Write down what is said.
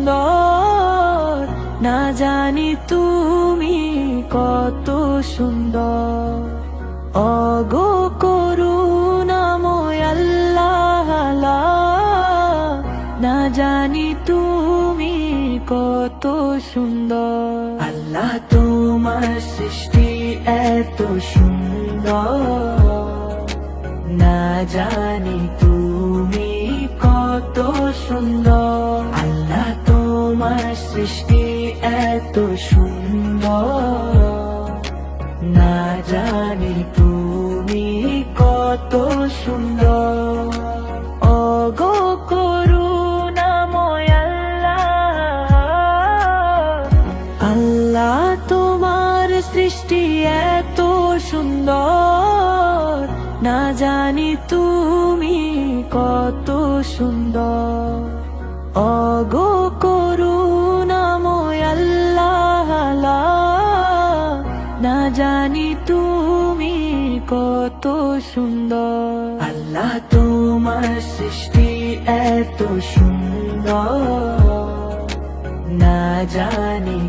সুন্দর, না জানি তুমি কত সুন্দর। অগো করুণাময় আল্লাহ, না জানি তুমি কত সুন্দর। আল্লাহ তোমার সৃষ্টি এত সুন্দর, না জানি তুমি কত সুন্দর। আল্লাহ তোমার সৃষ্টি এত সুন্দর, না জানি তুমি কত সুন্দর। ওগো করুণাময় আল্লাহ, আল্লাহ তোমার সৃষ্টি এত সুন্দর, না জানি তুমি কত সুন্দর। ওগো করুণাময় আল্লাহ, না জানি তুমি কত সুন্দর। আল্লাহ তোমার সৃষ্টি এত সুন্দর, না জানি